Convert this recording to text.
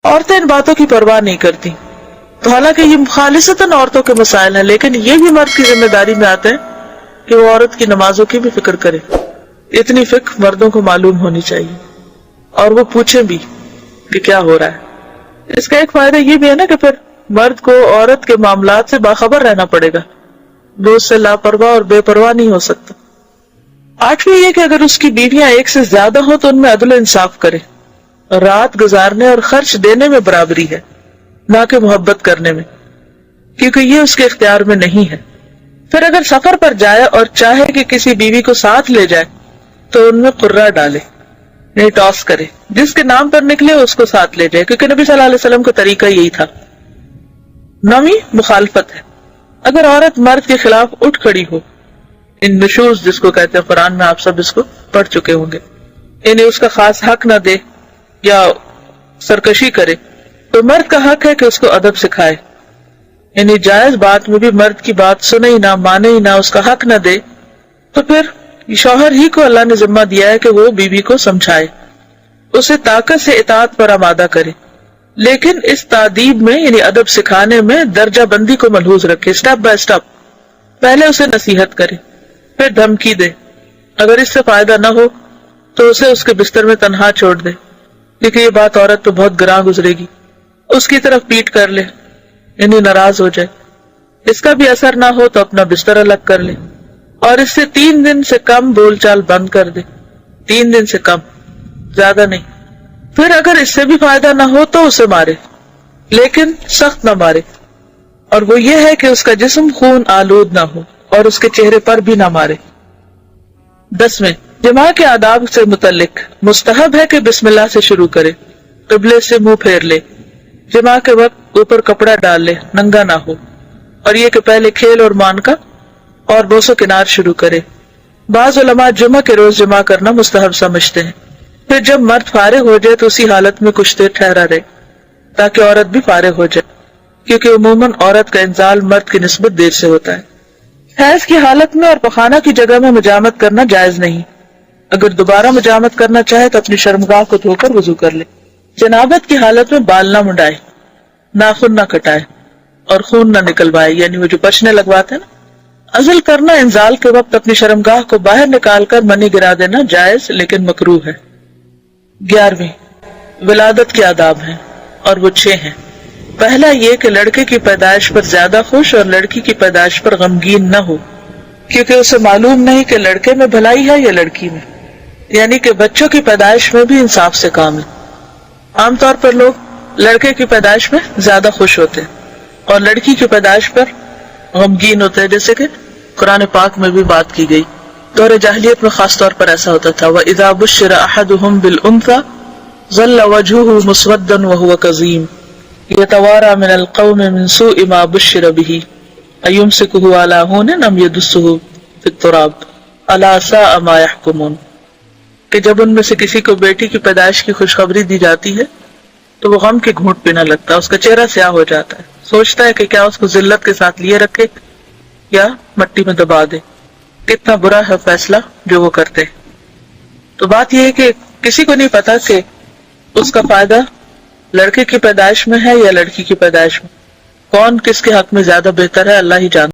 عورتیں ان باتوں کی پرواہ نہیں کرتی. تو حالانکہ یہ خالصتاً عورتوں کے مسائل ہیں، لیکن یہ بھی مرد کی ذمہ داری میں آتے ہیں کہ وہ عورت کی نمازوں کی بھی فکر کرے. اتنی فکر مردوں کو معلوم ہونی چاہیے اور وہ پوچھیں بھی کہ کیا ہو رہا ہے. اس کا ایک فائدہ یہ بھی ہے نا کہ پھر مرد کو عورت کے معاملات سے باخبر رہنا پڑے گا، وہ اس سے لاپرواہ اور بے پرواہ نہیں ہو سکتا. 8ویں یہ کہ اگر اس کی بیویاں ایک سے زیادہ ہوں تو ان میں عدل و انصاف کرے. رات گزارنے اور خرچ دینے میں برابری ہے، نہ کہ محبت کرنے میں، کیونکہ یہ اس کے اختیار میں نہیں ہے. پھر اگر سفر پر جائے اور چاہے کہ کسی بیوی کو ساتھ لے جائے تو ان میں قرہ ڈالے، نہیں ٹاس کرے، جس کے نام پر نکلے اس کو ساتھ لے جائے، کیونکہ نبی صلی اللہ علیہ وسلم کا طریقہ یہی تھا. 9ویں مخالفت ہے. اگر عورت مرد کے خلاف اٹھ کھڑی ہو، ان نشوز جس کو کہتے ہیں، قرآن میں آپ سب اس کو پڑھ چکے ہوں گے، انہیں اس کا خاص حق نہ دے یا سرکشی کرے، تو مرد کا حق ہے کہ اس کو ادب سکھائے. یعنی جائز بات میں بھی مرد کی بات سنے ہی نہ، مانے ہی نہ، اس کا حق نہ دے، تو پھر شوہر ہی کو اللہ نے ذمہ دیا ہے کہ وہ بیوی کو سمجھائے، اسے طاقت سے اطاعت پر آمادہ کرے. لیکن اس تادیب میں یعنی ادب سکھانے میں درجہ بندی کو ملحوظ رکھے، سٹیپ بائی سٹیپ. پہلے اسے نصیحت کرے، پھر دھمکی دے، اگر اس سے فائدہ نہ ہو تو اسے اس کے بستر میں تنہا چھوڑ دے، کیونکہ یہ بات عورت پہ بہت گراں گزرے گی. اس کی طرف پیٹ کر لے، یعنی ناراض ہو جائے. اس کا بھی اثر نہ ہو تو اپنا بستر الگ کر لے، اور اس سے 3 دن سے کم بول چال بند کر دے. 3 دن سے کم، زیادہ نہیں. پھر اگر اس سے بھی فائدہ نہ ہو تو اسے مارے، لیکن سخت نہ مارے، اور وہ یہ ہے کہ اس کا جسم خون آلود نہ ہو اور اس کے چہرے پر بھی نہ مارے. 10ویں جماع کے آداب سے متعلق مستحب ہے کہ بسم اللہ سے شروع کرے، قبلے سے منہ پھیر لے، جماع کے وقت اوپر کپڑا ڈال لے، ننگا نہ ہو، اور یہ کہ پہلے کھیل اور مانکا اور بوس و کنار شروع کرے. بعض علماء جمعہ کے روز جماع کرنا مستحب سمجھتے ہیں. پھر جب مرد فارغ ہو جائے تو اسی حالت میں کچھ دیر ٹھہرا رہے تاکہ عورت بھی فارغ ہو جائے، کیونکہ عموماً عورت کا انزال مرد کی نسبت دیر سے ہوتا ہے. حیض کی حالت میں اور پخانہ کی جگہ میں مجامت کرنا جائز نہیں. اگر دوبارہ مجامت کرنا چاہے تو اپنی شرمگاہ کو دھو کر وضو کر لے. جنابت کی حالت میں بال نہ منڈائے، ناخن نہ کٹائے اور خون نہ نکلوائے، یعنی وہ جو پچنے لگواتے ہیں نا. عزل کرنا انزال کے وقت اپنی شرمگاہ کو باہر نکال کر منی گرا دینا جائز لیکن مکروہ ہے. 11ویں ولادت کے آداب ہیں، اور وہ 6 ہیں. پہلا یہ کہ لڑکے کی پیدائش پر زیادہ خوش اور لڑکی کی پیدائش پر غمگین نہ ہو، کیونکہ اسے معلوم نہیں کہ لڑکے میں بھلائی ہے یا لڑکی میں. یعنی کہ بچوں کی پیدائش میں بھی انصاف سے کام ہے. عام طور پر لوگ لڑکے کی پیدائش میں زیادہ خوش ہوتے ہیں اور لڑکی کی پیدائش پر غمگین ہوتے ہیں، جیسے کہ قرآن پاک میں بھی بات کی گئی. دور جاہلیت میں خاص طور پر ایسا ہوتا تھا. وَإِذَا بُشِّرَ أَحَدُهُمْ بِالْأُنثَىٰ ظَلَّ وَجْهُهُ مُسْوَدًّا وَهُوَ كَظِيمٌ يَتَوَارَىٰ مِنَ الْقَوْمِ مِنْ سُوءِ مَا بُشِّرَ بِهِ أَيُمْسِكُهُ عَلَىٰ هُونٍ أَمْ يَدُسُّهُ فِي التُّرَابِ أَلَا سَاءَ مَا يَحْكُمُونَ. کہ جب ان میں سے کسی کو بیٹی کی پیدائش کی خوشخبری دی جاتی ہے تو وہ غم کے گھونٹ پینے لگتا ہے، اس کا چہرہ سیاہ ہو جاتا ہے، سوچتا ہے کہ کیا اس کو ذلت کے ساتھ لیے رکھے یا مٹی میں دبا دے. کتنا برا ہے فیصلہ جو وہ کرتے. تو بات یہ ہے کہ کسی کو نہیں پتا کہ اس کا فائدہ لڑکے کی پیدائش میں ہے یا لڑکی کی پیدائش میں. کون کس کے حق میں زیادہ بہتر ہے اللہ ہی جانتا.